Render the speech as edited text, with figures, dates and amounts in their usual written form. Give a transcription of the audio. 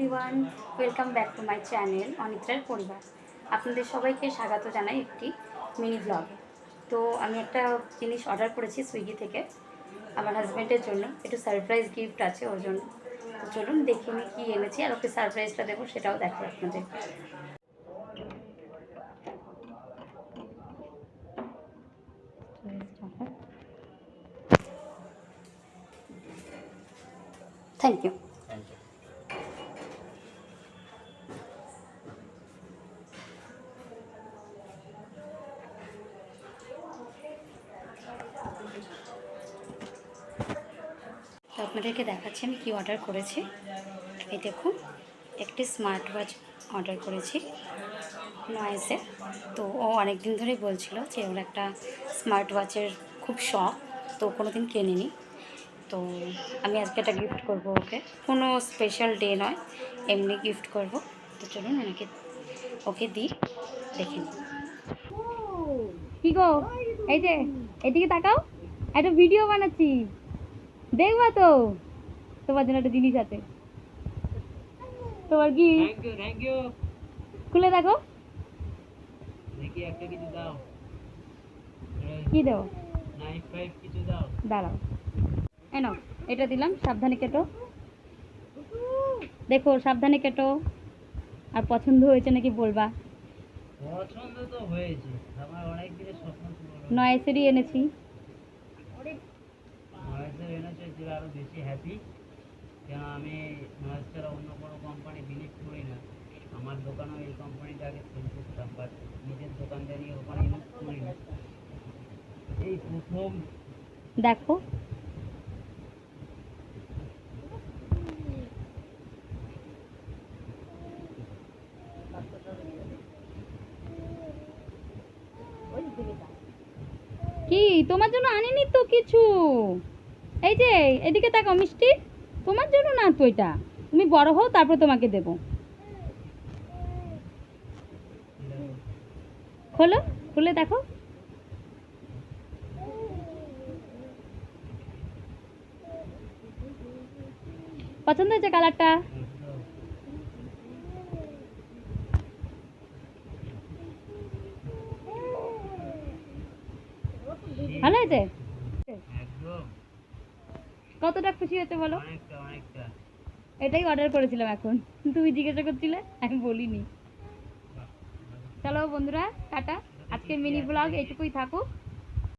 Everyone, welcome back to my channel অনিত্রার পরিবার। আপনাদের সবাইকে স্বাগত জানাই একটি মিনি ব্লগে। তো আমি একটা জিনিস অর্ডার করেছি সুইগি থেকে আমার হাজব্যান্ডের জন্য। একটু সারপ্রাইজ গিফট আছে ওর জন্য। তো চলুন দেখে নিই কী এনেছি, আর ওকে সারপ্রাইজটা দেবো সেটাও দেখো আপনাদের। Thank you. তো আপনাদেরকে দেখাচ্ছি আমি কি অর্ডার করেছি। এই দেখুন, একটি স্মার্ট ওয়াচ অর্ডার করেছি নয়েসে। তো ও অনেক দিন ধরেই বলছিল যে ওর একটা স্মার্ট ওয়াচের খুব শখ, তো কোনো দিন কেনেনি। তো আমি আজকে একটা গিফট করব ওকে, কোনো স্পেশাল ডে নয়, এমনি গিফট করব। তো চলুন ওকে দিই, দেখে নিই। কি গো, এই যে এদিকে তাকাও, একটা ভিডিও বানাচ্ছি, দেখবা তো? তোমার জন্য একটা জিনিস আছে, তোমার কি? Thank you. খুলে দেখো, দেখি একটা কিছু দাও। কি দেবো? নাইফ ফাইভ কিছু দাও। দাঁড়াও, এনো এটা দিলাম, সাবধানে কেটো, দেখো সাবধানে কেটো। আর পছন্দ হয়েছে নাকি বলবা। পছন্দ তো হয়েছে, আমার অনেক দিনের স্বপ্ন ছিল। নয়েসেরই এনেছি। নয়েসের এনেছে যে আরো বেশি হ্যাপি, কেন আমি নয়েস ছাড়া অন্য কোনো কোম্পানি বিলিভ করি না। আমার দোকানেও এই কোম্পানিটা আগে সেল করতাম, বাট নিজের দোকানদারি ওখানে ইউজ করি না, এই প্রথম। দেখো কি, তোমার জন্য আনিনি তো কিছু। এই যে এদিকে তাকাও মিষ্টি, তোমার জন্য না তো, এটা তুমি বড় হও তারপর তোমাকে দেব। খোলো, খুলে দেখো। পছন্দ হয়েছে কালারটা? ভালো হয়েছে? একদম কতটা খুশি হয়েছে বলো? অনেকটা অনেকটা। এটাই অর্ডার করেছিলাম, এখন তুমি জিজ্ঞাসা করছিলে আমি বলিনি। চলো বন্ধুরা, টাটা, আজকের মিনি ব্লগ এইটুকুই থাকুক।